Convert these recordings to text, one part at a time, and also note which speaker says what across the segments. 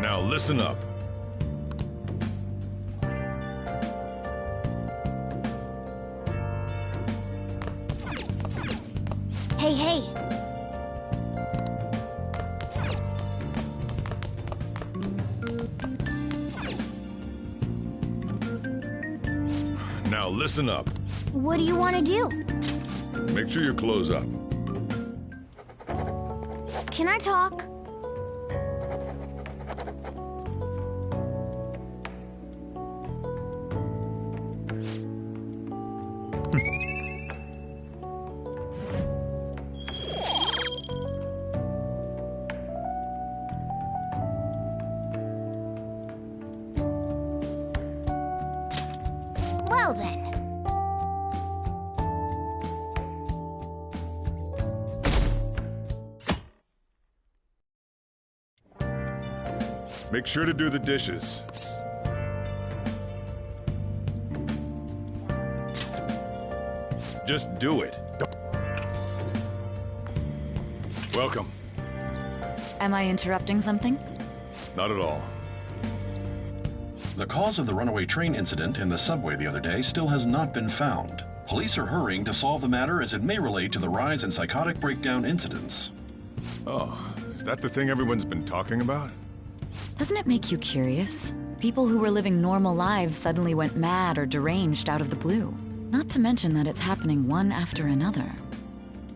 Speaker 1: Now listen up.
Speaker 2: Hey, hey.
Speaker 1: Now listen up.
Speaker 2: What do you want to do?
Speaker 1: Make sure your clothes up.
Speaker 2: Can I talk? Well then.
Speaker 1: Make sure to do the dishes. Just do it. Welcome.
Speaker 3: Am I interrupting something?
Speaker 1: Not at all.
Speaker 4: The cause of the runaway train incident in the subway the other day still has not been found. Police are hurrying to solve the matter as it may relate to the rise in psychotic breakdown incidents.
Speaker 1: Oh, is that the thing everyone's been talking about?
Speaker 3: Doesn't it make you curious? People who were living normal lives suddenly went mad or deranged out of the blue. Not to mention that it's happening one after another.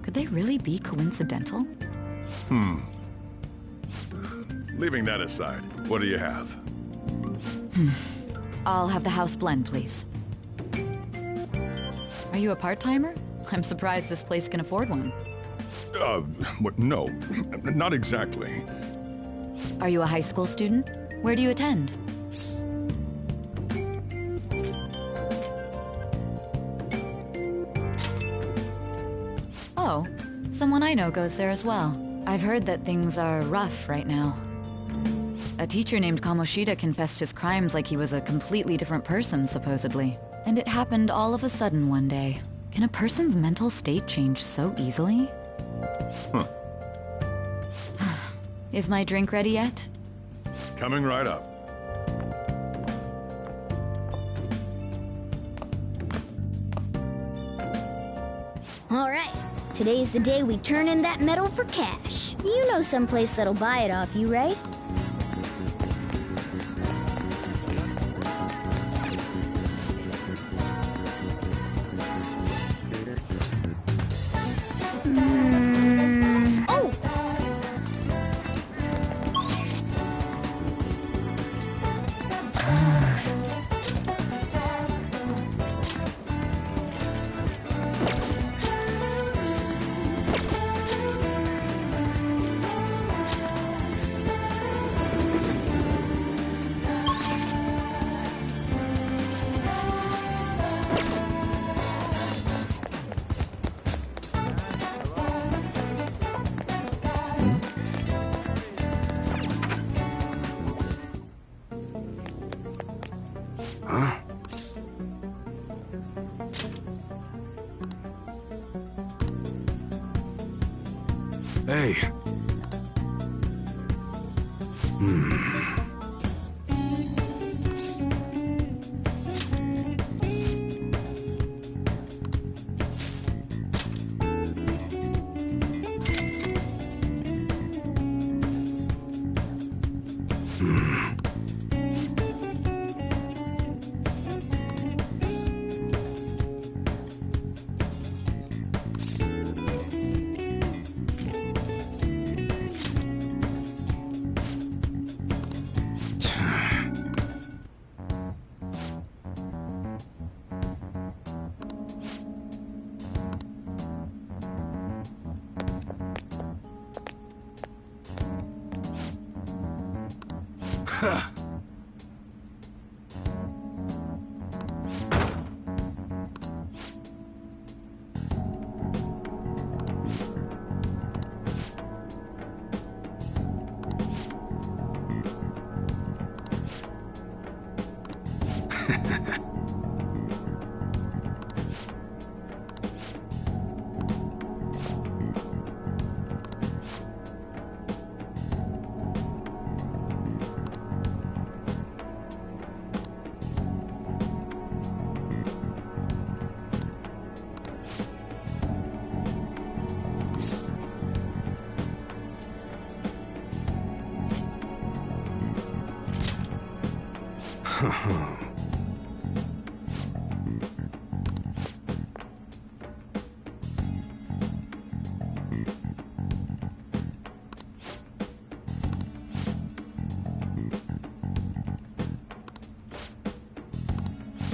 Speaker 3: Could they really be coincidental?
Speaker 1: Leaving that aside, what do you have?
Speaker 3: I'll have the house blend, please. Are you a part-timer? I'm surprised this place can afford one.
Speaker 1: No, not exactly.
Speaker 3: Are you a high school student? Where do you attend? Oh, someone I know goes there as well. I've heard that things are rough right now. A teacher named Kamoshida confessed his crimes like he was a completely different person, supposedly. And it happened all of a sudden one day. Can a person's mental state change so easily?
Speaker 1: Huh.
Speaker 3: Is my drink ready yet?
Speaker 1: Coming right up.
Speaker 2: All right. Today's the day we turn in that metal for cash. You know someplace that'll buy it off you, right? Oh!
Speaker 1: Hey.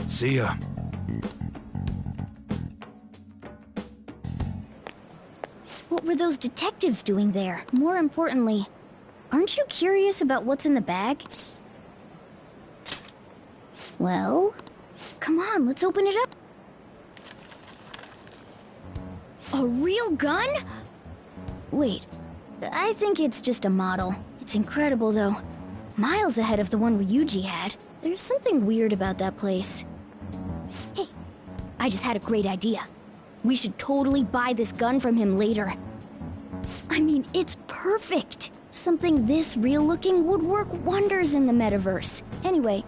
Speaker 5: See ya.
Speaker 2: What were those detectives doing there? More importantly, aren't you curious about what's in the bag? Well, come on, let's open it up. A real gun? Wait, I think it's just a model. It's incredible, though. Miles ahead of the one Ryuji had. There's something weird about that place. Hey, I just had a great idea. We should totally buy this gun from him later. I mean, it's perfect. Something this real-looking would work wonders in the metaverse. Anyway,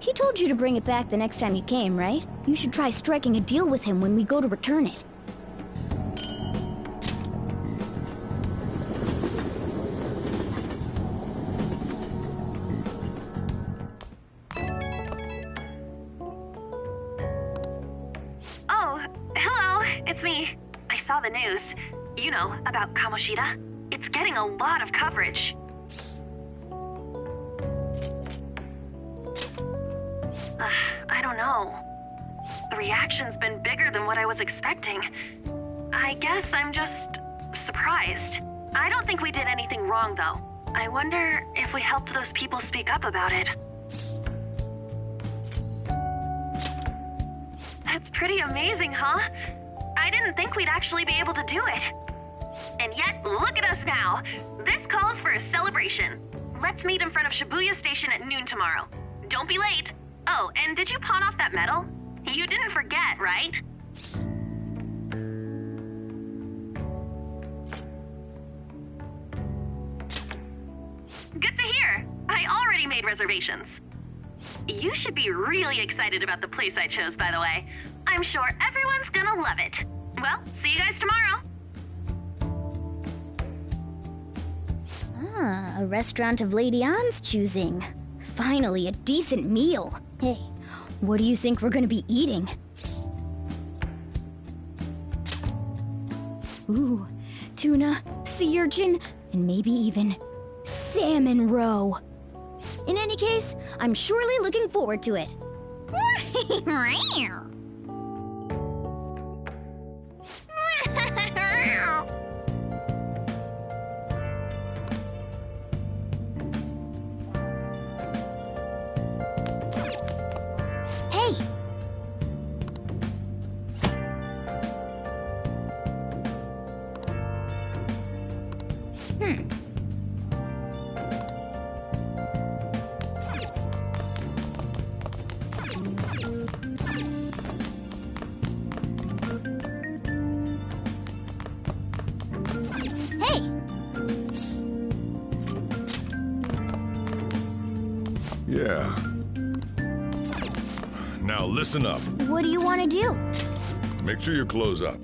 Speaker 2: he told you to bring it back the next time you came, right? You should try striking a deal with him when we go to return it.
Speaker 6: Oh, hello, it's me. I saw the news. You know, about Kamoshida. It's getting a lot of coverage. I don't know. The reaction's been bigger than what I was expecting. I guess I'm just surprised. I don't think we did anything wrong, though. I wonder if we helped those people speak up about it. That's pretty amazing, huh? I didn't think we'd actually be able to do it. And yet, look at us now. This calls for a celebration. Let's meet in front of Shibuya Station at noon tomorrow. Don't be late. Oh, and did you pawn off that medal? You didn't forget, right? Good to hear. I already made reservations. You should be really excited about the place I chose, by the way. I'm sure everyone's gonna love it. Well, see you guys tomorrow.
Speaker 2: Ah, a restaurant of Lady Ann's choosing. Finally, a decent meal. Hey, what do you think we're gonna be eating? Ooh, tuna, sea urchin, and maybe even salmon roe. In any case, I'm surely looking forward to it. Hey! Hey!
Speaker 1: Yeah. Now listen up.
Speaker 2: What do you want to do?
Speaker 1: Make sure you close up.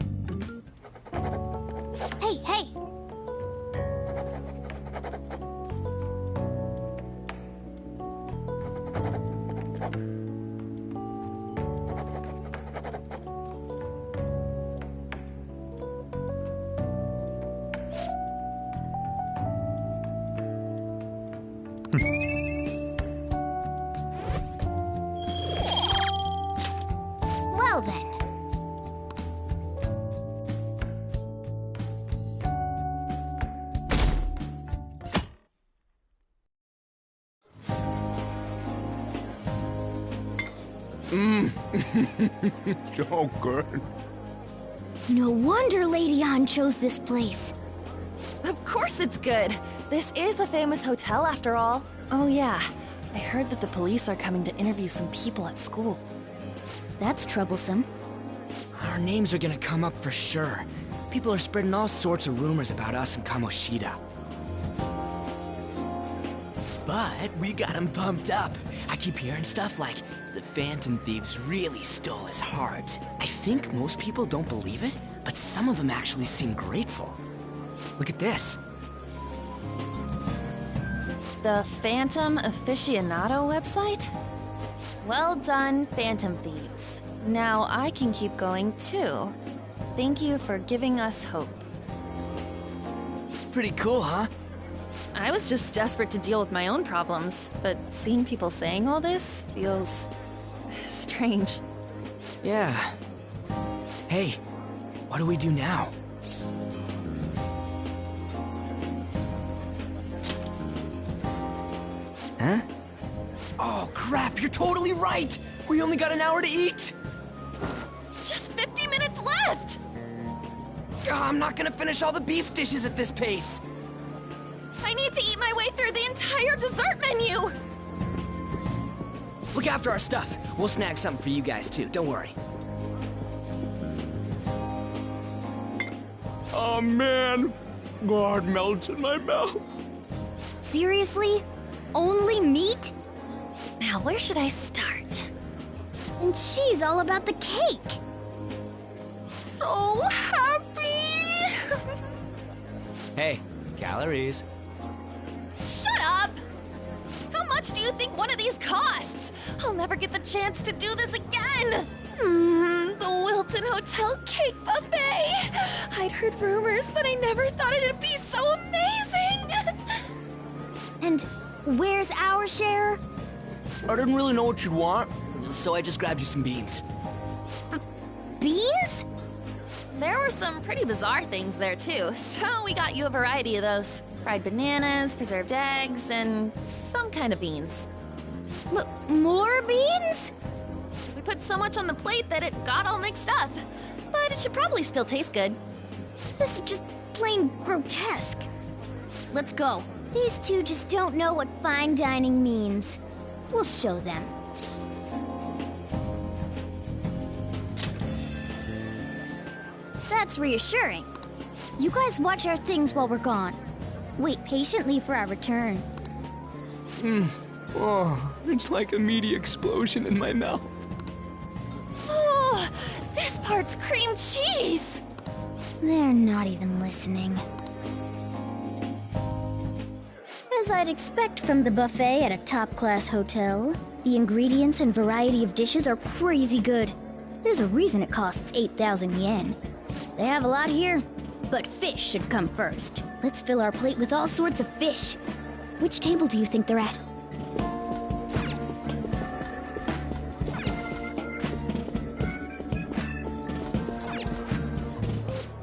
Speaker 2: Hey, hey! Well then.
Speaker 1: So good.
Speaker 2: No wonder Lady An chose this place.
Speaker 5: Of course it's good. This is a famous hotel after all. Oh yeah, I heard that the police are coming to interview some people at school.
Speaker 2: That's troublesome.
Speaker 7: Our names are gonna come up for sure. People are spreading all sorts of rumors about us and Kamoshida. But we got him pumped up. I keep hearing stuff like, the Phantom Thieves really stole his heart. I think most people don't believe it, but some of them actually seem grateful. Look at this.
Speaker 5: The Phantom Aficionado website? Well done, Phantom Thieves. Now I can keep going too. Thank you for giving us hope.
Speaker 7: Pretty cool, huh?
Speaker 5: I was just desperate to deal with my own problems, but seeing people saying all this feels strange.
Speaker 7: Yeah. Hey, what do we do now? Huh? Oh crap, you're totally right! We only got an hour to eat!
Speaker 5: Just 50 minutes left!
Speaker 7: I'm not gonna finish all the beef dishes at this pace!
Speaker 5: I need to eat my way through the entire dessert menu!
Speaker 7: Look after our stuff. We'll snag something for you guys too, don't worry.
Speaker 1: Oh man, God melts in my mouth.
Speaker 2: Seriously? Only meat?
Speaker 5: Now, where should I start?
Speaker 2: And she's all about the cake.
Speaker 5: So happy!
Speaker 7: Hey, calories.
Speaker 5: Shut up! How much do you think one of these costs? I'll never get the chance to do this again! The Wilton Hotel Cake Buffet! I'd heard rumors, but I never thought it'd be so amazing!
Speaker 2: And where's our share?
Speaker 7: I didn't really know what you'd want, so I just grabbed you some beans.
Speaker 2: Beans?
Speaker 5: There were some pretty bizarre things there too, so we got you a variety of those. Fried bananas, preserved eggs, and some kind of beans.
Speaker 2: More beans?
Speaker 5: We put so much on the plate that it got all mixed up. But it should probably still taste good.
Speaker 2: This is just plain grotesque. Let's go. These two just don't know what fine dining means. We'll show them. That's reassuring. You guys watch our things while we're gone. Wait patiently for our return.
Speaker 7: Oh, it's like a meaty explosion in my mouth.
Speaker 5: Oh, this part's cream cheese!
Speaker 2: They're not even listening. As I'd expect from the buffet at a top-class hotel, the ingredients and variety of dishes are crazy good. There's a reason it costs 8,000 yen. They have a lot here, but fish should come first. Let's fill our plate with all sorts of fish. Which table do you think they're at?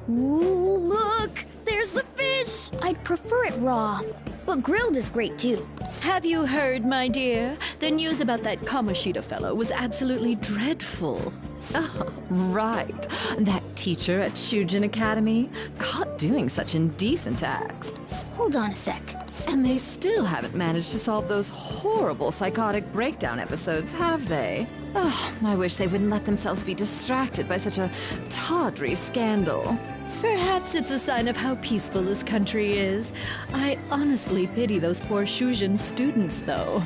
Speaker 2: Ooh, look! There's the fish! I'd prefer it raw, but grilled is great too.
Speaker 8: Have you heard, my dear? The news about that Kamoshida fellow was absolutely dreadful. Oh, right. That teacher at Shujin Academy, caught doing such indecent acts.
Speaker 2: Hold on a sec.
Speaker 8: And they still haven't managed to solve those horrible psychotic breakdown episodes, have they? Oh, I wish they wouldn't let themselves be distracted by such a tawdry scandal. Perhaps it's a sign of how peaceful this country is. I honestly pity those poor Shujin students, though.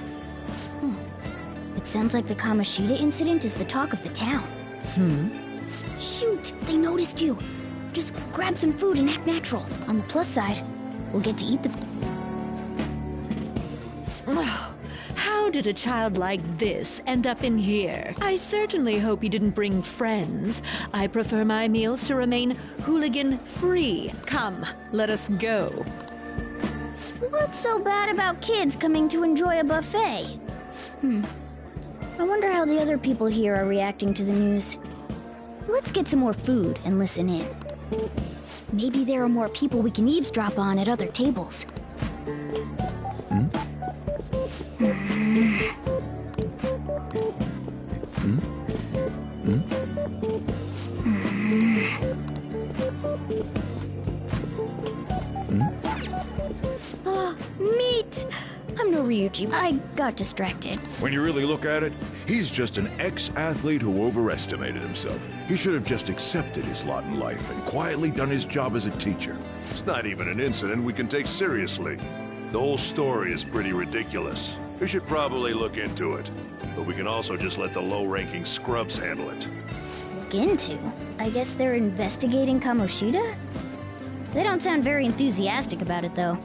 Speaker 2: It sounds like the Kamoshida incident is the talk of the town. Shoot, they noticed you. Just grab some food and act natural. On the plus side, we'll get to eat the...
Speaker 8: Oh, how did a child like this end up in here? I certainly hope he didn't bring friends. I prefer my meals to remain hooligan-free. Come, let us go.
Speaker 2: What's so bad about kids coming to enjoy a buffet? I wonder how the other people here are reacting to the news. Let's get some more food and listen in. Maybe there are more people we can eavesdrop on at other tables. know, Ryuji, I got distracted.
Speaker 9: When you really look at it, he's just an ex-athlete who overestimated himself. He should have just accepted his lot in life and quietly done his job as a teacher.
Speaker 10: It's not even an incident we can take seriously. The whole story is pretty ridiculous. We should probably look into it. But we can also just let the low-ranking scrubs handle it.
Speaker 2: Look into? I guess they're investigating Kamoshida? They don't sound very enthusiastic about it, though.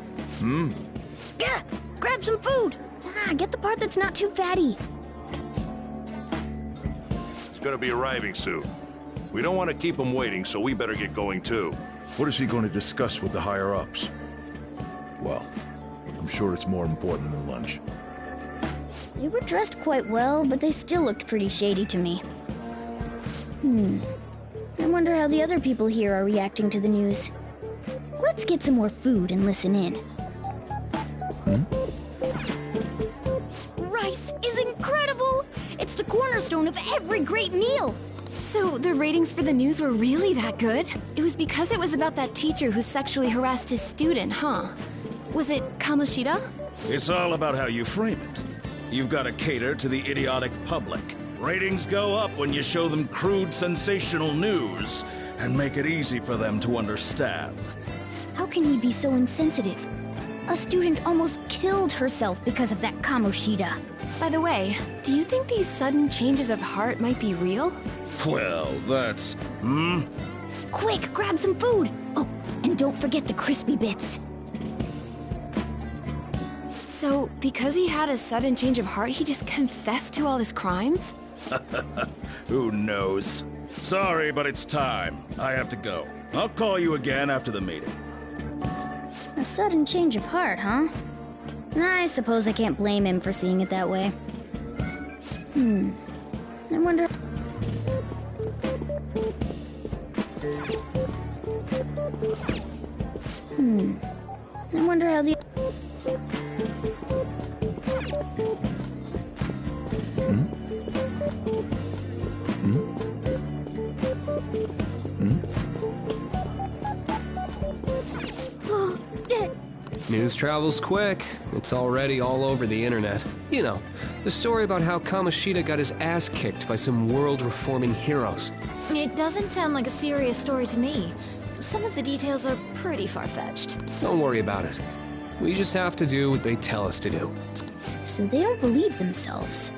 Speaker 2: Yeah, grab some food! Get the part that's not too fatty.
Speaker 10: He's gonna be arriving soon. We don't want to keep him waiting, so we better get going too.
Speaker 9: What is he going to discuss with the higher-ups? Well, I'm sure it's more important than lunch.
Speaker 2: They were dressed quite well, but they still looked pretty shady to me. I wonder how the other people here are reacting to the news. Let's get some more food and listen in. Rice is incredible! It's the cornerstone of every great meal!
Speaker 8: So the ratings for the news were really that good? It was because it was about that teacher who sexually harassed his student, huh? Was it Kamoshida?
Speaker 11: It's all about how you frame it. You've got to cater to the idiotic public. Ratings go up when you show them crude, sensational news and make it easy for them to understand.
Speaker 2: How can he be so insensitive? A student almost killed herself because of that Kamoshida.
Speaker 8: By the way, do you think these sudden changes of heart might be real?
Speaker 11: Well, that's...
Speaker 2: Quick, grab some food! Oh, and don't forget the crispy bits.
Speaker 8: So, because he had a sudden change of heart, he just confessed to all his crimes?
Speaker 11: Who knows? Sorry, but it's time. I have to go. I'll call you again after the meeting.
Speaker 2: A sudden change of heart, huh? I suppose I can't blame him for seeing it that way. I wonder... I wonder how the...
Speaker 12: News travels quick. It's already all over the internet. You know, the story about how Kamoshida got his ass kicked by some world-reforming heroes.
Speaker 8: It doesn't sound like a serious story to me. Some of the details are pretty far-fetched.
Speaker 12: Don't worry about it. We just have to do what they tell us to do.
Speaker 2: So they don't believe themselves.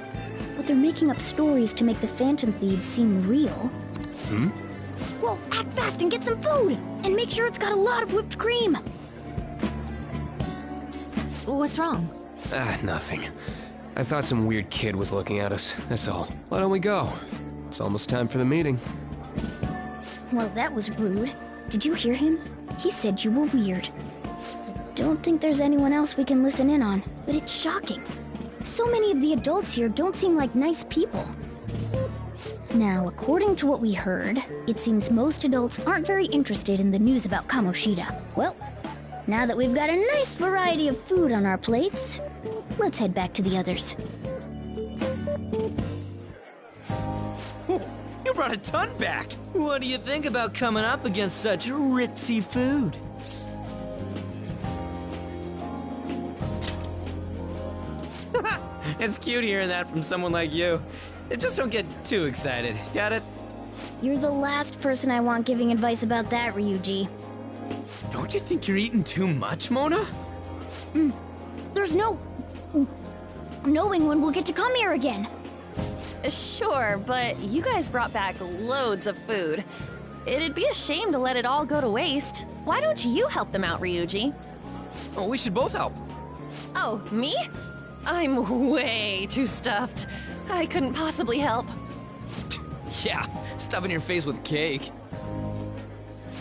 Speaker 2: But they're making up stories to make the Phantom Thieves seem real. Well, act fast and get some food! And make sure it's got a lot of whipped cream!
Speaker 8: What's wrong?
Speaker 12: Nothing. I thought some weird kid was looking at us, that's all. Why don't we go? It's almost time for the meeting.
Speaker 2: Well, that was rude. Did you hear him? He said you were weird. I don't think there's anyone else we can listen in on, but it's shocking. So many of the adults here don't seem like nice people. Now, according to what we heard, it seems most adults aren't very interested in the news about Kamoshida. Well, now that we've got a nice variety of food on our plates, let's head back to the others.
Speaker 7: You brought a ton back! What do you think about coming up against such ritzy food? It's cute hearing that from someone like you. Just don't get too excited, got it?
Speaker 2: You're the last person I want giving advice about that, Ryuji.
Speaker 7: Don't you think you're eating too much, Mona?
Speaker 2: There's no... knowing when we'll get to come here again.
Speaker 5: Sure, but you guys brought back loads of food. It'd be a shame to let it all go to waste. Why don't you help them out, Ryuji?
Speaker 7: Oh, we should both help.
Speaker 5: Oh, me? I'm way too stuffed. I couldn't possibly help.
Speaker 7: Yeah, stuffing your face with cake.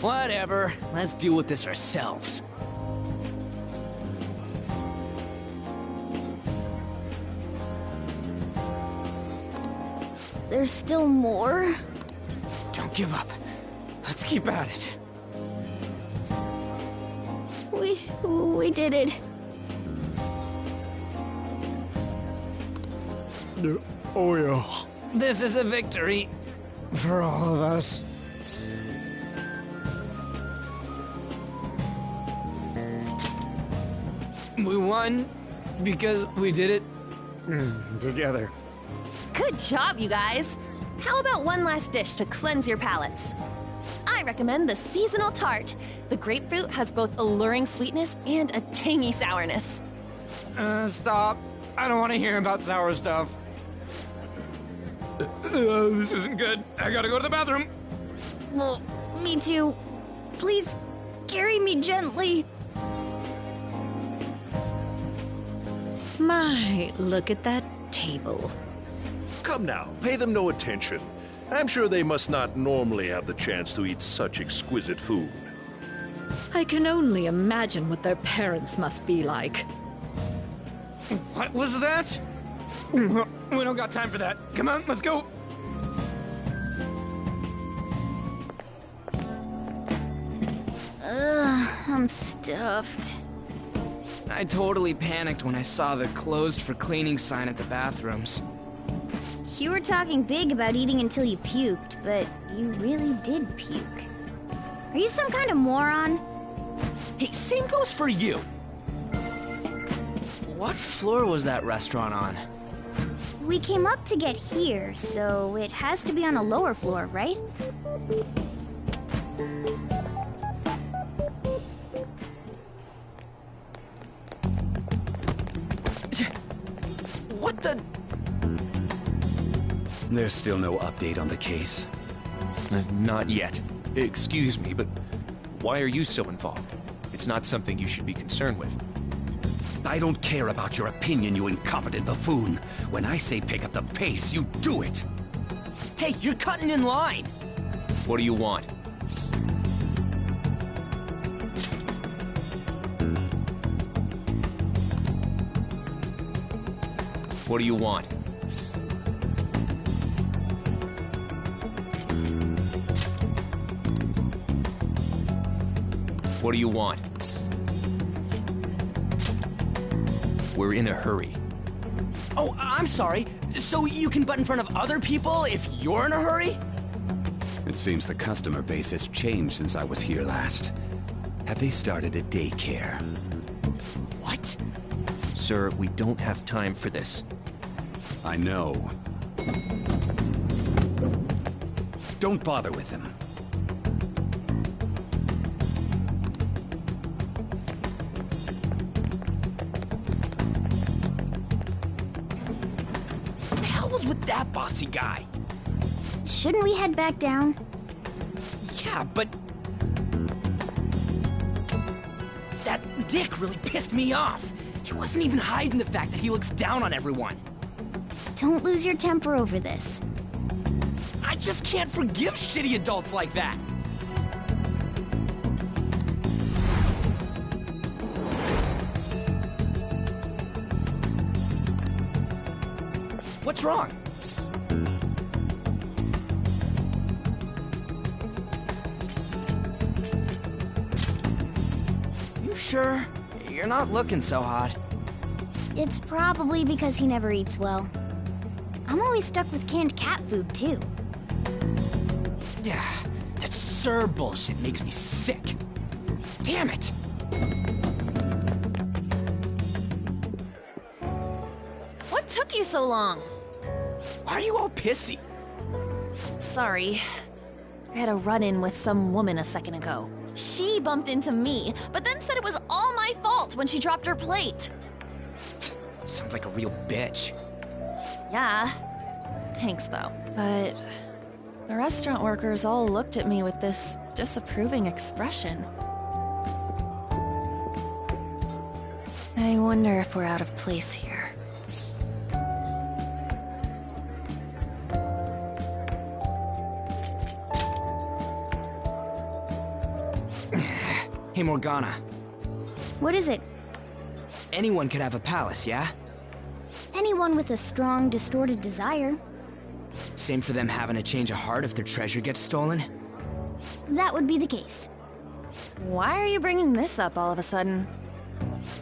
Speaker 7: Whatever, let's deal with this ourselves.
Speaker 2: There's still more?
Speaker 7: Don't give up. Let's keep at it.
Speaker 2: We did it.
Speaker 1: Oh yeah.
Speaker 7: This is a victory for all of us. We won
Speaker 13: Because we did it together.
Speaker 5: Good job, you guys! How about one last dish to cleanse your palates? I recommend the seasonal tart. The grapefruit has both alluring sweetness and a tangy sourness.
Speaker 13: Stop. I don't want to hear about sour stuff. This isn't good. I gotta go to the bathroom.
Speaker 2: Well, me too. Please, carry me gently.
Speaker 14: My, look at that table.
Speaker 10: Come now, pay them no attention. I'm sure they must not normally have the chance to eat such exquisite food.
Speaker 14: I can only imagine what their parents must be like.
Speaker 13: What was that? We don't got time for that. Come on, let's go.
Speaker 2: I'm stuffed.
Speaker 7: I totally panicked when I saw the closed for cleaning sign at the bathrooms.
Speaker 2: You were talking big about eating until you puked, but you really did puke. Are you some kind of moron?
Speaker 7: Hey, same goes for you! What floor was that restaurant on?
Speaker 2: We came up to get here, so it has to be on a lower floor, right?
Speaker 7: What the?
Speaker 15: There's still no update on the case.
Speaker 12: Not yet. Excuse me, but why are you so involved? It's not something you should be concerned with.
Speaker 15: I don't care about your opinion, you incompetent buffoon. When I say pick up the pace, you do it.
Speaker 7: Hey, you're cutting in line!
Speaker 12: What do you want? What do you want? What do you want? We're in a hurry.
Speaker 7: Oh, I'm sorry. So you can butt in front of other people if you're in a hurry?
Speaker 15: It seems the customer base has changed since I was here last. Have they started a daycare?
Speaker 7: What?
Speaker 12: Sir, we don't have time for this.
Speaker 15: I know. Don't bother with him.
Speaker 7: What the hell was with that bossy guy?
Speaker 2: Shouldn't we head back down?
Speaker 7: Yeah, but... that dick really pissed me off. He wasn't even hiding the fact that he looks down on everyone.
Speaker 2: Don't lose your temper over this.
Speaker 7: I just can't forgive shitty adults like that. What's wrong? You sure? You're not looking so hot.
Speaker 2: It's probably because he never eats well. I'm always stuck with canned cat food, too.
Speaker 7: Yeah, that Sir bullshit makes me sick. Damn it!
Speaker 5: What took you so long?
Speaker 7: Why are you all pissy?
Speaker 5: Sorry. I had a run-in with some woman a second ago. She bumped into me, but then said it was all my fault when she dropped her plate.
Speaker 7: Sounds like a real bitch.
Speaker 5: Yeah. Thanks, though. But the restaurant workers all looked at me with this disapproving expression. I wonder if we're out of place here.
Speaker 7: Hey, Morgana.
Speaker 2: What is it?
Speaker 7: Anyone could have a palace, yeah?
Speaker 2: Anyone with a strong, distorted desire.
Speaker 7: Same for them having a change of heart if their treasure gets stolen?
Speaker 2: That would be the case.
Speaker 5: Why are you bringing this up all of a sudden?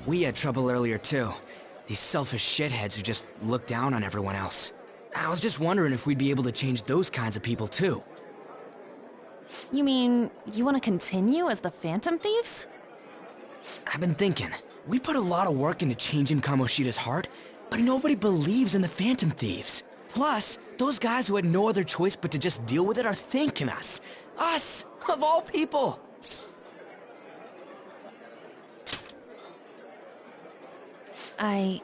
Speaker 7: We had trouble earlier, too. These selfish shitheads who just look down on everyone else. I was just wondering if we'd be able to change those kinds of people, too.
Speaker 5: You mean, you want to continue as the Phantom Thieves?
Speaker 7: I've been thinking. We put a lot of work into changing Kamoshida's heart, but nobody believes in the Phantom Thieves. Plus, those guys who had no other choice but to just deal with it are thanking us. Us, of all people!
Speaker 5: I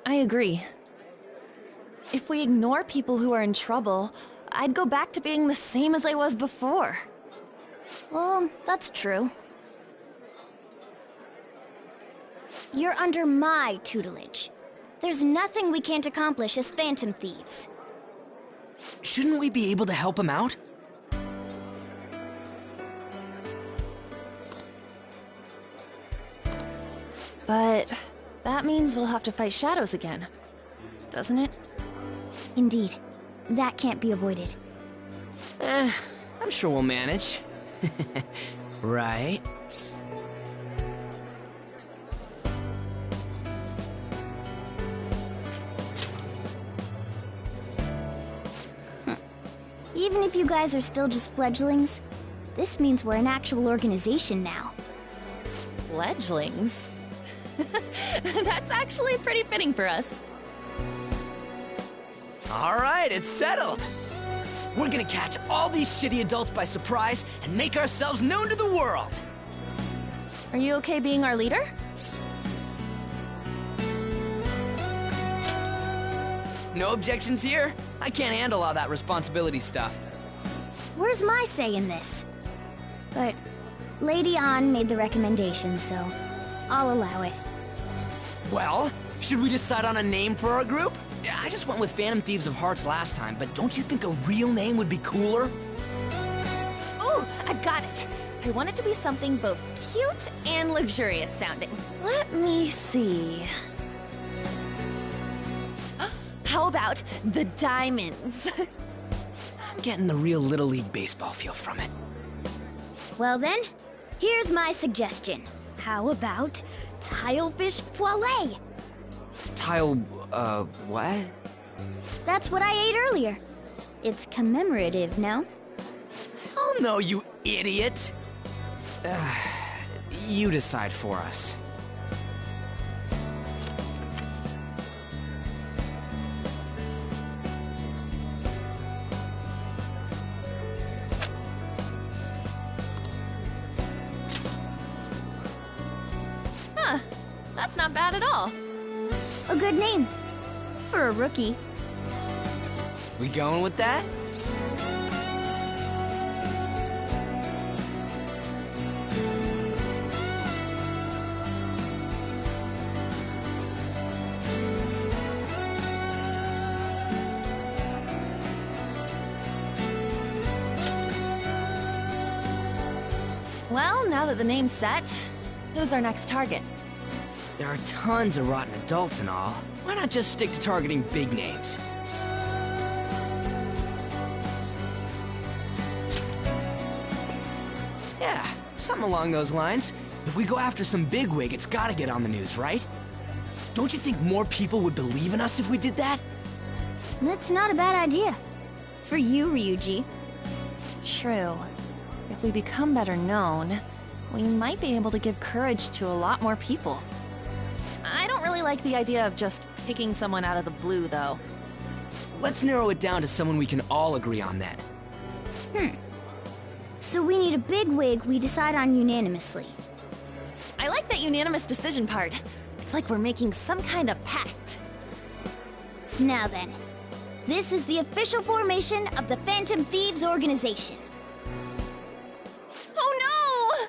Speaker 5: agree. If we ignore people who are in trouble, I'd go back to being the same as I was before.
Speaker 2: Well, that's true. You're under my tutelage. There's nothing we can't accomplish as Phantom Thieves.
Speaker 7: Shouldn't we be able to help him out?
Speaker 5: But that means we'll have to fight shadows again, doesn't it?
Speaker 2: Indeed. That can't be avoided.
Speaker 7: I'm sure we'll manage. Right?
Speaker 2: Even if you guys are still just fledglings, this means we're an actual organization now.
Speaker 5: Fledglings? That's actually pretty fitting for us.
Speaker 7: Alright, it's settled! We're gonna catch all these shitty adults by surprise and make ourselves known to the world!
Speaker 5: Are you okay being our leader?
Speaker 7: No objections here? I can't handle all that responsibility stuff.
Speaker 2: Where's my say in this? But Lady An made the recommendation, so I'll allow it.
Speaker 7: Well, should we decide on a name for our group? Yeah, I just went with Phantom Thieves of Hearts last time, but don't you think a real name would be cooler?
Speaker 5: Ooh, I've got it! I want it to be something both cute and luxurious sounding. Let me see. How about the Diamonds?
Speaker 7: I'm getting the real Little League Baseball feel from it.
Speaker 2: Well then, here's my suggestion. How about Tilefish Poêlée?
Speaker 7: What?
Speaker 2: That's what I ate earlier. It's commemorative, no?
Speaker 7: Oh no, you idiot! You decide for us.
Speaker 5: Huh, that's not bad at all.
Speaker 2: A good name. For a rookie.
Speaker 7: We going with that?
Speaker 5: Well, now that the name's set, who's our next target?
Speaker 7: There are tons of rotten adults and all. Why not just stick to targeting big names? Yeah, something along those lines. If we go after some bigwig, it's gotta get on the news, right? Don't you think more people would believe in us if we did that?
Speaker 2: That's not a bad idea. For you, Ryuji.
Speaker 5: True. If we become better known, we might be able to give courage to a lot more people. I don't really like the idea of just picking someone out of the blue, though.
Speaker 7: Let's narrow it down to someone we can all agree on then.
Speaker 2: So we need a bigwig we decide on unanimously.
Speaker 5: I like that unanimous decision part. It's like we're making some kind of pact.
Speaker 2: Now then, this is the official formation of the Phantom Thieves organization.
Speaker 5: Oh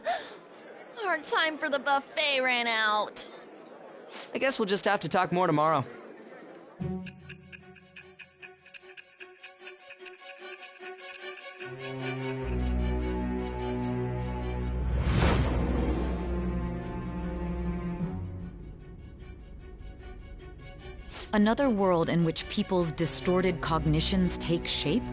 Speaker 5: no! Our time for the buffet ran out.
Speaker 7: I guess we'll just have to talk more tomorrow.
Speaker 3: Another world in which people's distorted cognitions take shape?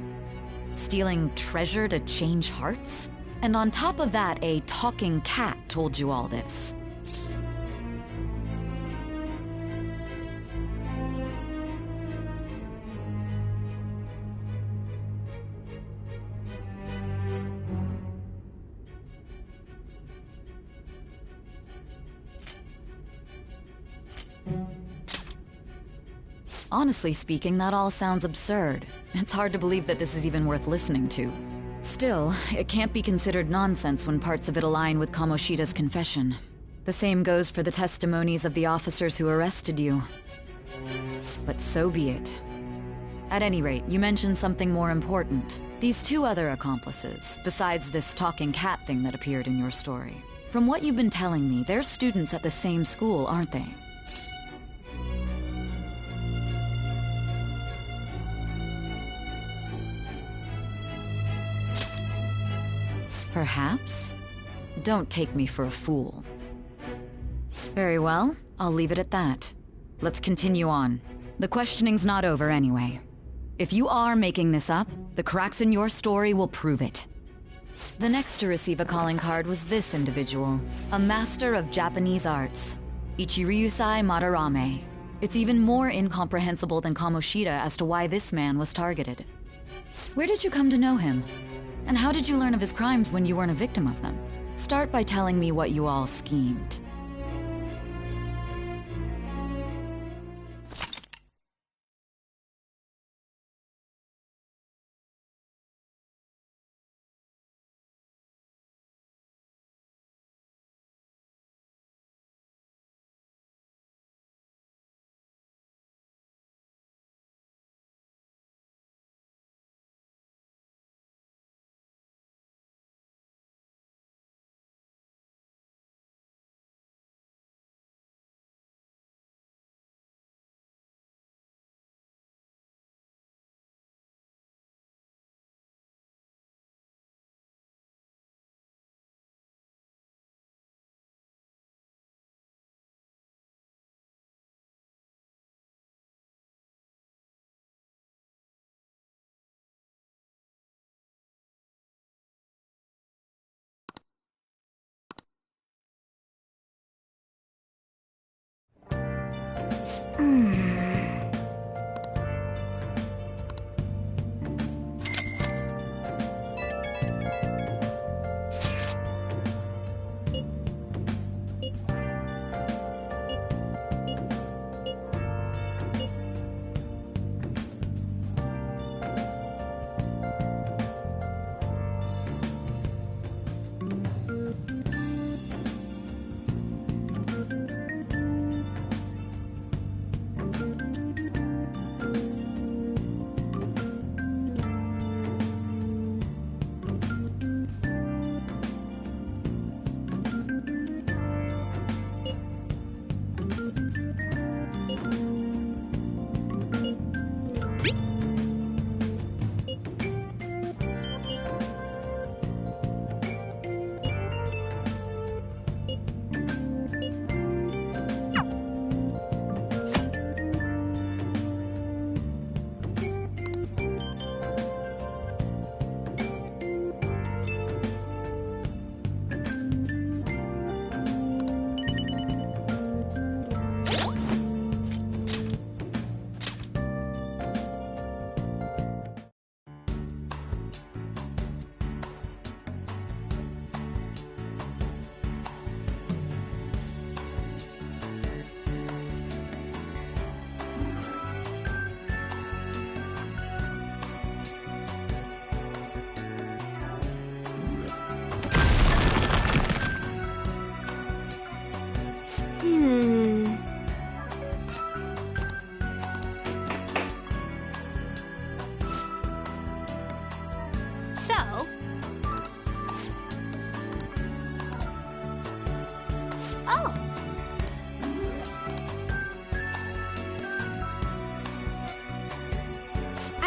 Speaker 3: Stealing treasure to change hearts? And on top of that, a talking cat told you all this. Honestly speaking, that all sounds absurd. It's hard to believe that this is even worth listening to. Still, it can't be considered nonsense when parts of it align with Kamoshida's confession. The same goes for the testimonies of the officers who arrested you. But so be it. At any rate, you mentioned something more important. These two other accomplices, besides this talking cat thing that appeared in your story. From what you've been telling me, they're students at the same school, aren't they? Perhaps? Don't take me for a fool. Very well, I'll leave it at that. Let's continue on. The questioning's not over anyway. If you are making this up, the cracks in your story will prove it. The next to receive a calling card was this individual, a master of Japanese arts, Ichiryusai Madarame. It's even more incomprehensible than Kamoshida as to why this man was targeted. Where did you come to know him? And how did you learn of his crimes when you weren't a victim of them? Start by telling me what you all schemed.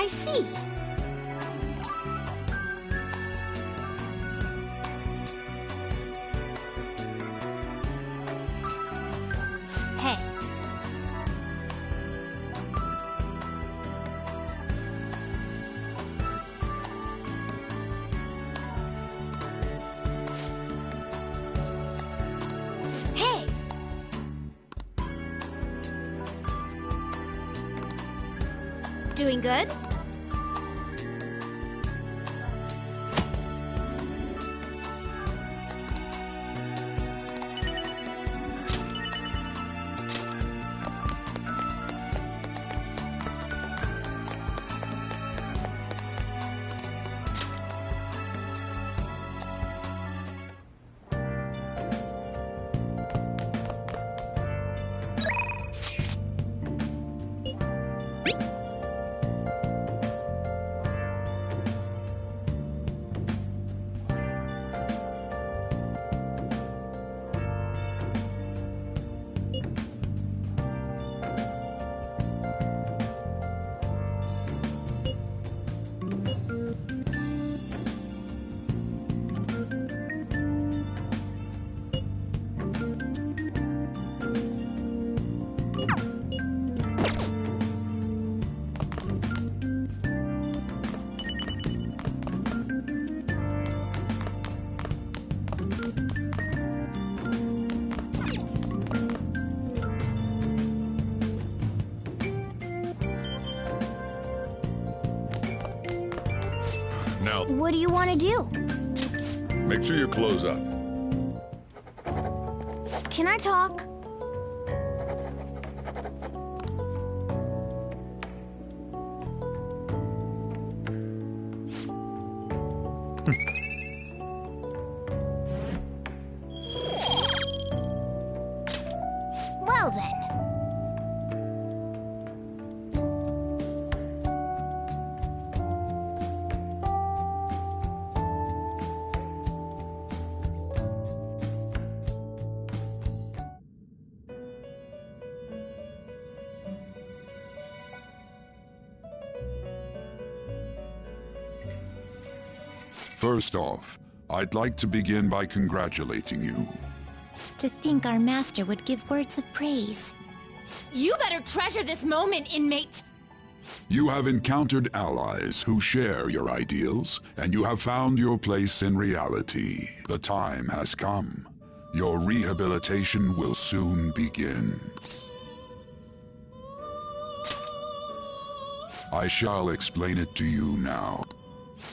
Speaker 16: I see. Hey. Hey. Doing good?
Speaker 10: out.
Speaker 2: What do you want to do?
Speaker 1: Make sure you close up.
Speaker 2: Can I talk? Well then.
Speaker 17: First off, I'd like to begin by congratulating you.
Speaker 16: To think our master would give words of praise.
Speaker 5: You better treasure this moment, inmate!
Speaker 17: You have encountered allies who share your ideals, and you have found your place in reality. The time has come. Your rehabilitation will soon begin. I shall explain it to you now.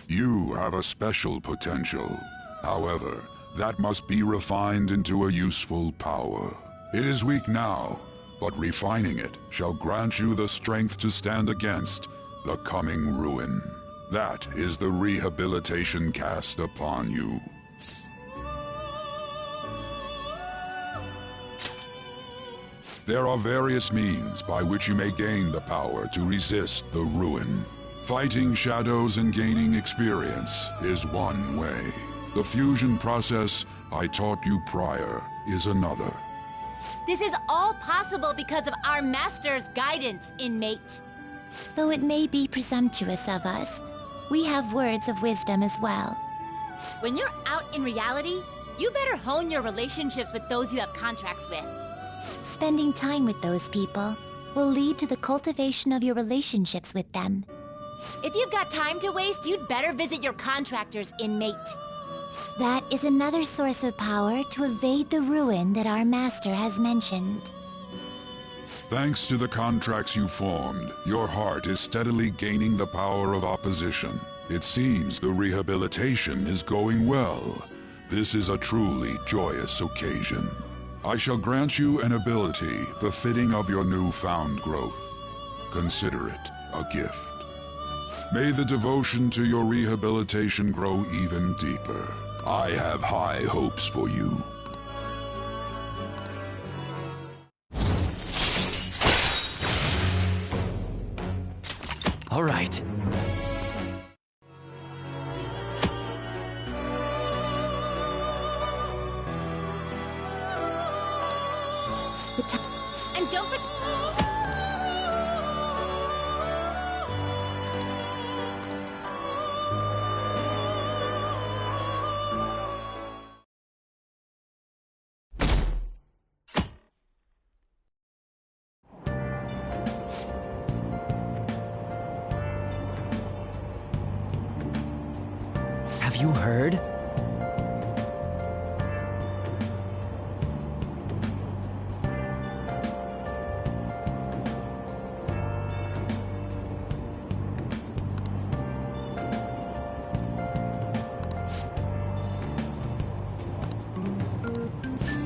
Speaker 17: You have a special potential. However, that must be refined into a useful power. It is weak now, but refining it shall grant you the strength to stand against the coming ruin. That is the rehabilitation cast upon you. There are various means by which you may gain the power to resist the ruin. Fighting shadows and gaining experience is one way. The fusion process I taught you prior is another.
Speaker 5: This is all possible because of our master's guidance, inmate.
Speaker 16: Though it may be presumptuous of us, we have words of wisdom as well.
Speaker 5: When you're out in reality, you better hone your relationships with those you have contracts with.
Speaker 16: Spending time with those people will lead to the cultivation of your relationships with them.
Speaker 5: If you've got time to waste, you'd better visit your contractors, inmate.
Speaker 16: That is another source of power to evade the ruin that our master has mentioned.
Speaker 17: Thanks to the contracts you formed, your heart is steadily gaining the power of opposition. It seems the rehabilitation is going well. This is a truly joyous occasion. I shall grant you an ability befitting of your newfound growth. Consider it a gift. May the devotion to your rehabilitation grow even deeper. I have high hopes for you.
Speaker 7: All right.
Speaker 5: And don't
Speaker 7: Have you heard?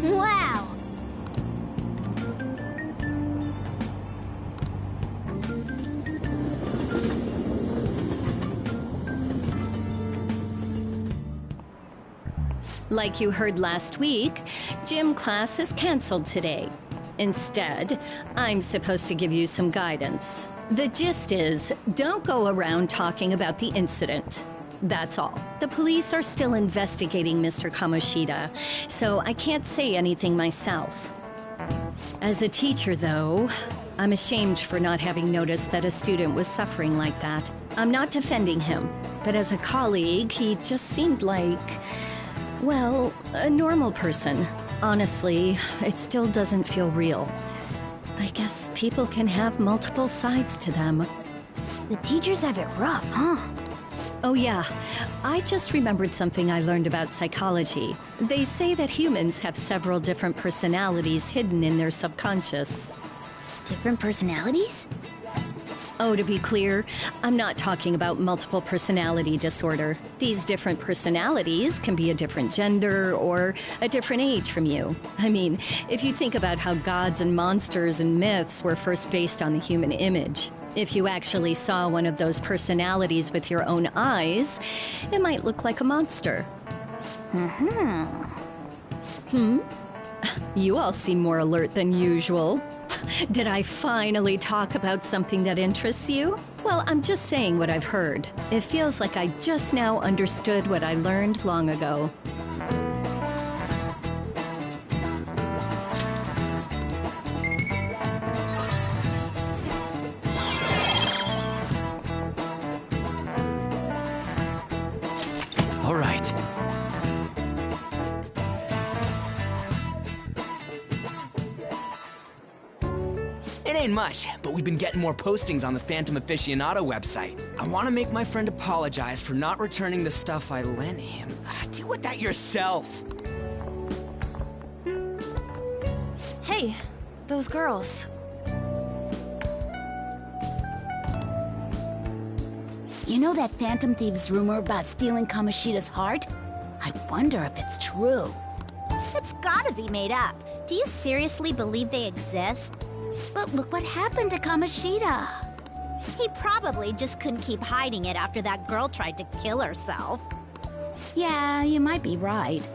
Speaker 2: Wow!
Speaker 18: Like you heard last week, gym class is canceled today. Instead, I'm supposed to give you some guidance. The gist is, don't go around talking about the incident. That's all. The police are still investigating Mr. Kamoshida, so I can't say anything myself. As a teacher, though, I'm ashamed for not having noticed that a student was suffering like that. I'm not defending him, but as a colleague, he just seemed like, well, a normal person. Honestly, it still doesn't feel real. I guess people can have multiple sides to them.
Speaker 2: The teachers have it rough, huh?
Speaker 18: Oh yeah, I just remembered something I learned about psychology. They say that humans have several different personalities hidden in their subconscious.
Speaker 2: Different personalities?
Speaker 18: Oh, to be clear, I'm not talking about multiple personality disorder. These different personalities can be a different gender or a different age from you. I mean, if you think about how gods and monsters and myths were first based on the human image, if you actually saw one of those personalities with your own eyes, it might look like a monster. You all seem more alert than usual. Did I finally talk about something that interests you? Well, I'm just saying what I've heard. It feels like I just now understood what I learned long ago.
Speaker 7: All right. It ain't much, but we've been getting more postings on the Phantom Aficionado website. I want to make my friend apologize for not returning the stuff I lent him. Deal with that yourself.
Speaker 5: Hey, those girls.
Speaker 19: You know that Phantom Thieves rumor about stealing Kamoshida's heart? I wonder if it's true.
Speaker 16: It's gotta be made up. Do you seriously believe they exist?
Speaker 19: But look what happened to Kamoshida.
Speaker 16: He probably just couldn't keep hiding it after that girl tried to kill herself.
Speaker 19: Yeah, you might be right.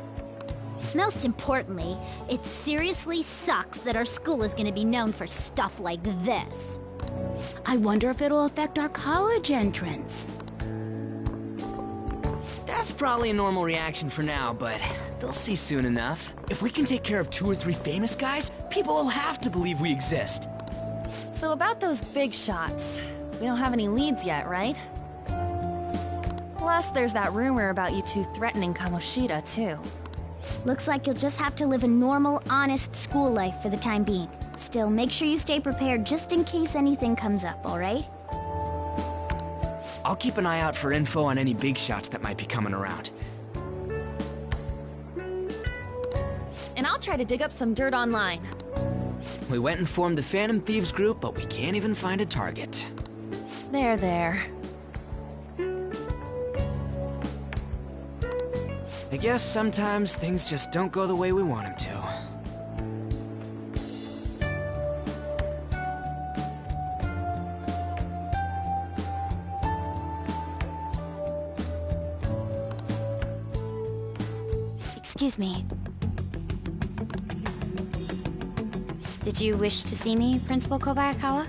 Speaker 16: Most importantly, it seriously sucks that our school is gonna be known for stuff like this.
Speaker 19: I wonder if it'll affect our college entrance.
Speaker 7: That's probably a normal reaction for now, but they'll see soon enough. If we can take care of 2 or 3 famous guys, people will have to believe we exist.
Speaker 5: So about those big shots, we don't have any leads yet, right? Plus, there's that rumor about you two threatening Kamoshida, too.
Speaker 2: Looks like you'll just have to live a normal, honest school life for the time being. Still, make sure you stay prepared just in case anything comes up, alright?
Speaker 7: I'll keep an eye out for info on any big shots that might be coming around.
Speaker 5: And I'll try to dig up some dirt online.
Speaker 7: We went and formed the Phantom Thieves group, but we can't even find a target.
Speaker 5: There.
Speaker 7: I guess sometimes things just don't go the way we want them to.
Speaker 2: Excuse me. Did you wish to see me, Principal Kobayakawa?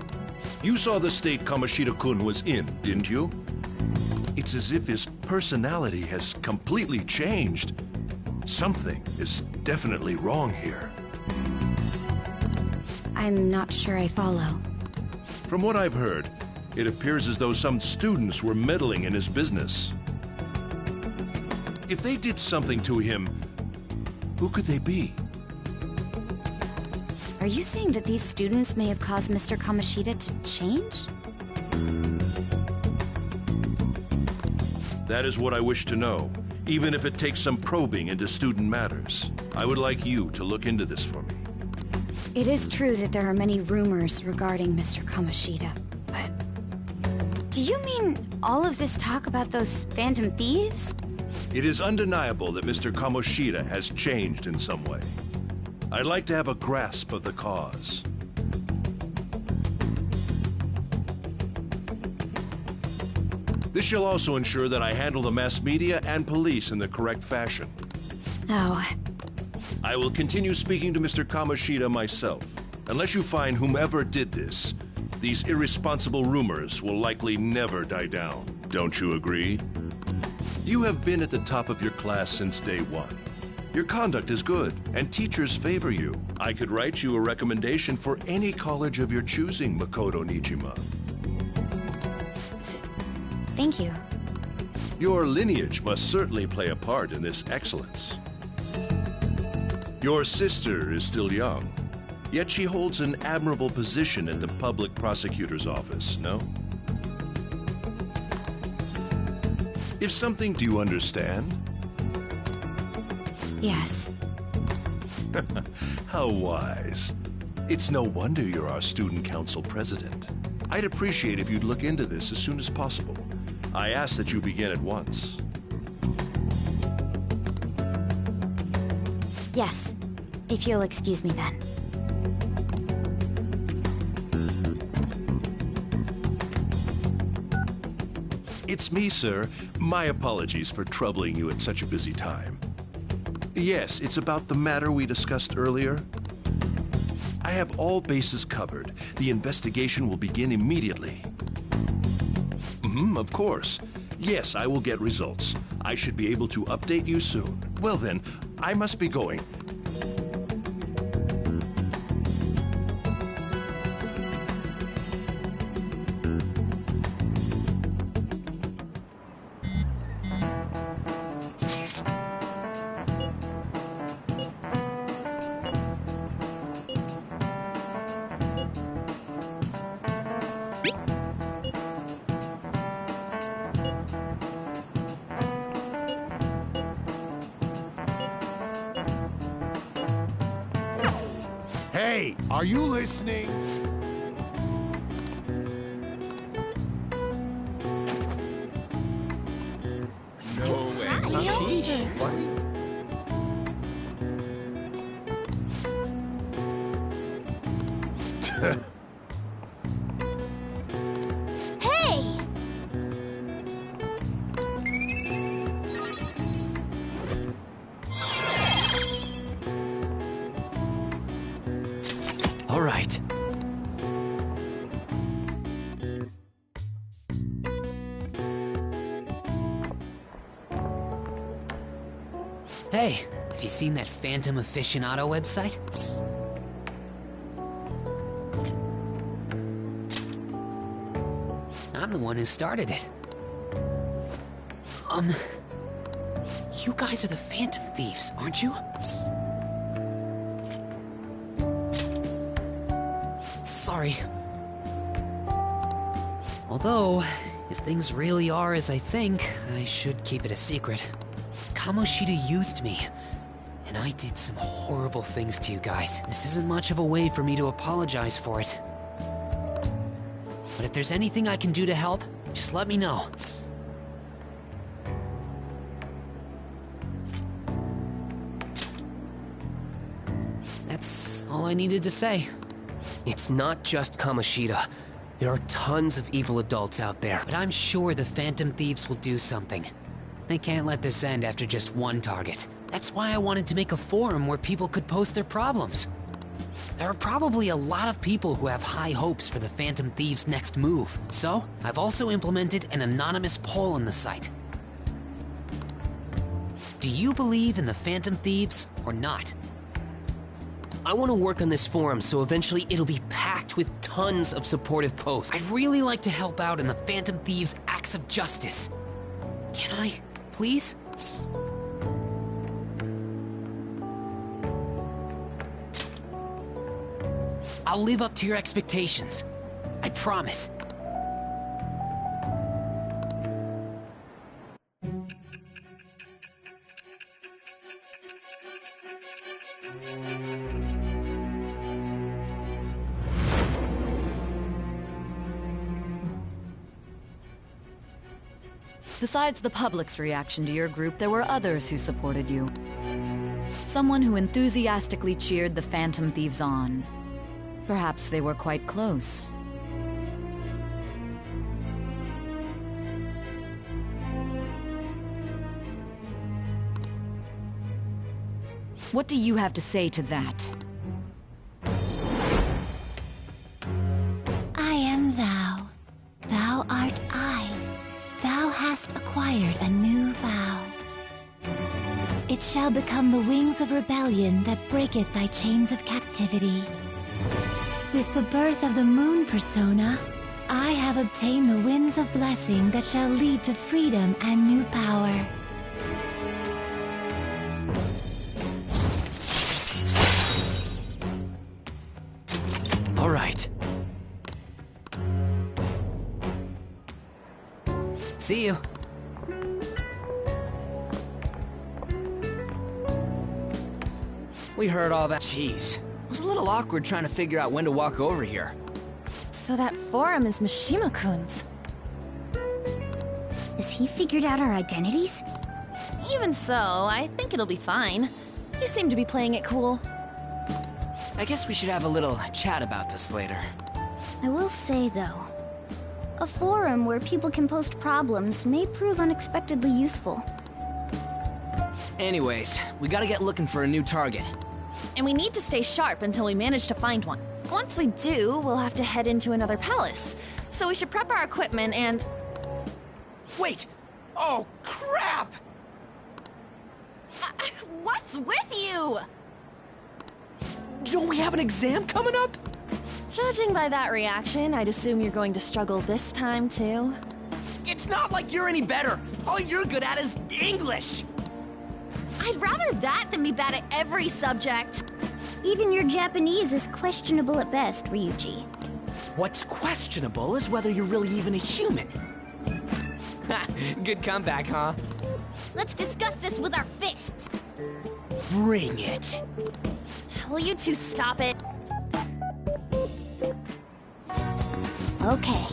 Speaker 10: You saw the state Kamoshida-kun was in, didn't you? It's as if his personality has completely changed. Something is definitely wrong here.
Speaker 2: I'm not sure I follow.
Speaker 10: From what I've heard, it appears as though some students were meddling in his business. If they did something to him, who could they be?
Speaker 2: Are you saying that these students may have caused Mr. Kamoshida to change?
Speaker 10: That is what I wish to know, even if it takes some probing into student matters. I would like you to look into this for me.
Speaker 2: It is true that there are many rumors regarding Mr. Kamoshida, but... Do you mean all of this talk about those Phantom Thieves?
Speaker 10: It is undeniable that Mr. Kamoshida has changed in some way. I'd like to have a grasp of the cause. This shall also ensure that I handle the mass media and police in the correct fashion.
Speaker 2: Oh.
Speaker 10: I will continue speaking to Mr. Kamoshida myself. Unless you find whomever did this, these irresponsible rumors will likely never die down. Don't you agree? You have been at the top of your class since day one. Your conduct is good, and teachers favor you. I could write you a recommendation for any college of your choosing, Makoto Nijima.
Speaker 2: Thank you.
Speaker 10: Your lineage must certainly play a part in this excellence. Your sister is still young, yet she holds an admirable position at the public prosecutor's office, no? If something, do you understand?
Speaker 2: Yes.
Speaker 10: How wise. It's no wonder you're our student council president. I'd appreciate if you'd look into this as soon as possible. I ask that you begin at once.
Speaker 2: Yes, if you'll excuse me then.
Speaker 10: It's me, sir. My apologies for troubling you at such a busy time. Yes, it's about the matter we discussed earlier. I have all bases covered. The investigation will begin immediately. Of course. Yes, I will get results. I should be able to update you soon. Well then, I must be going.
Speaker 20: Hey, are you listening? No way.
Speaker 2: Hey!
Speaker 7: All right. Hey, have you seen that Phantom Aficionado website? I'm the one who started it. You guys are the Phantom Thieves, aren't you? Sorry. Although, if things really are as I think, I should keep it a secret. Kamoshida used me, and I did some horrible things to you guys. This isn't much of a way for me to apologize for it. But if there's anything I can do to help, just let me know. That's all I needed to say.
Speaker 12: It's not just Kamoshida. There are tons of evil adults out there.
Speaker 7: But I'm sure the Phantom Thieves will do something. They can't let this end after just one target. That's why I wanted to make a forum where people could post their problems. There are probably a lot of people who have high hopes for the Phantom Thieves' next move. So, I've also implemented an anonymous poll on the site. Do you believe in the Phantom Thieves or not?
Speaker 12: I want to work on this forum so eventually it'll be packed with tons of supportive posts.
Speaker 7: I'd really like to help out in the Phantom Thieves' acts of justice. Can I, please? I'll live up to your expectations. I promise.
Speaker 3: Besides the public's reaction to your group, there were others who supported you. Someone who enthusiastically cheered the Phantom Thieves on. Perhaps they were quite close. What do you have to say to that?
Speaker 19: I am thou. Thou art I. Thou hast acquired a new vow. It shall become the wings of rebellion that breaketh thy chains of captivity. With the birth of the moon persona, I have obtained the winds of blessing that shall lead to freedom and new power.
Speaker 7: All right. See you.
Speaker 21: We heard all that. Jeez. It was a little awkward trying to figure out when to walk over here.
Speaker 5: So that forum is Mishima-kun's.
Speaker 2: Has he figured out our identities?
Speaker 5: Even so, I think it'll be fine. You seem to be playing it cool.
Speaker 7: I guess we should have a little chat about this later.
Speaker 2: I will say, though, a forum where people can post problems may prove unexpectedly useful.
Speaker 7: Anyways, we gotta get looking for a new target.
Speaker 5: And we need to stay sharp until we manage to find one. Once we do, we'll have to head into another palace. So we should prep our equipment and...
Speaker 7: Wait! Oh, crap!
Speaker 5: What's with you?
Speaker 7: Don't we have an exam coming up?
Speaker 5: Judging by that reaction, I'd assume you're going to struggle this time, too.
Speaker 7: It's not like you're any better. All you're good at is English.
Speaker 5: I'd rather that than be bad at every subject.
Speaker 2: Even your Japanese is questionable at best, Ryuji.
Speaker 7: What's questionable is whether you're really even a human. Good comeback, huh?
Speaker 16: Let's discuss this with our fists.
Speaker 7: Bring it.
Speaker 5: Will you two stop it?
Speaker 2: Okay.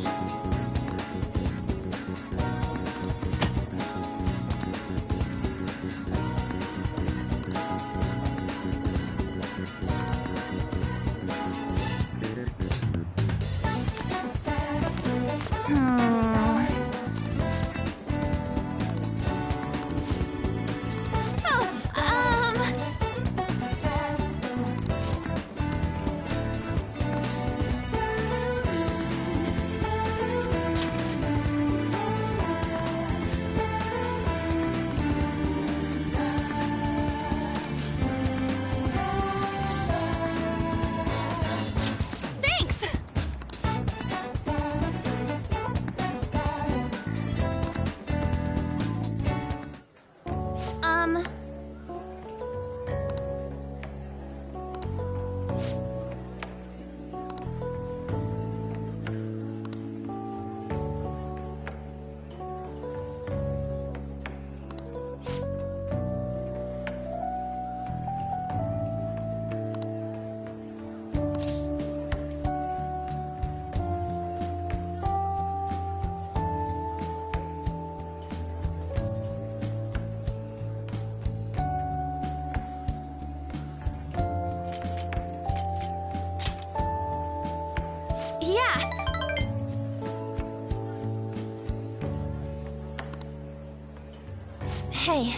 Speaker 5: Hey.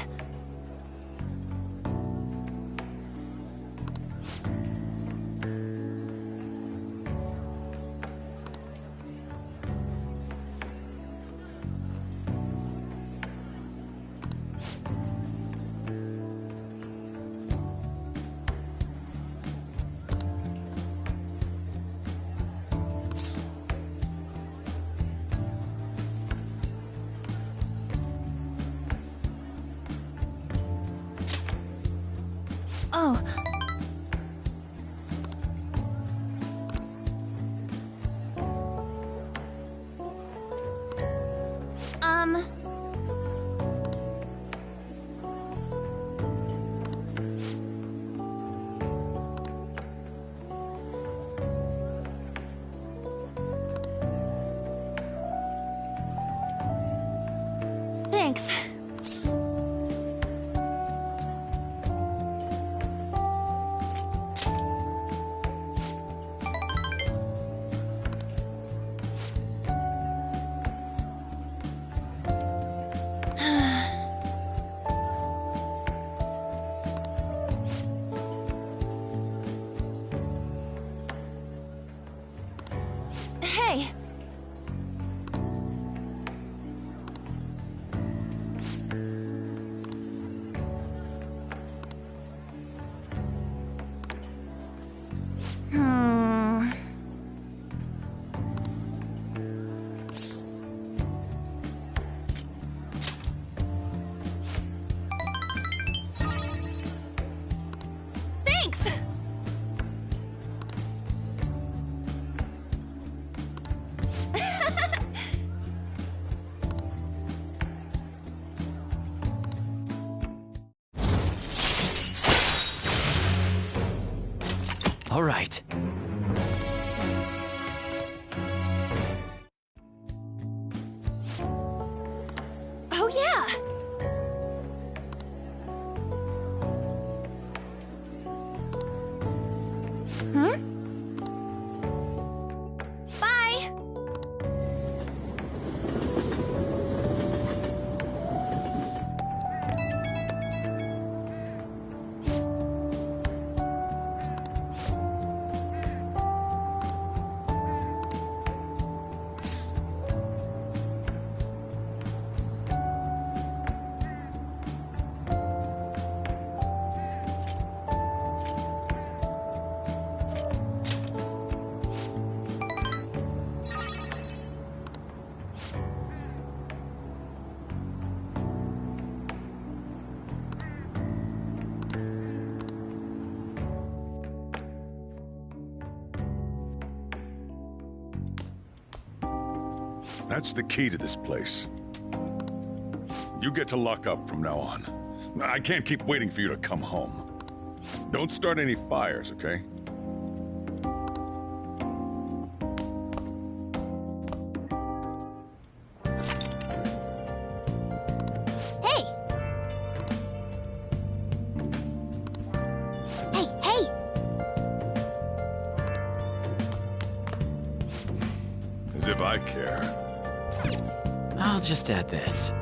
Speaker 5: Oh. Thanks. Hey. Thanks.
Speaker 7: All right.
Speaker 1: That's the key to this place. You get to lock up from now on. I can't keep waiting for you to come home. Don't start any fires, okay?
Speaker 16: Hey! Hey, hey!
Speaker 1: As if I care.
Speaker 7: I'll just add this.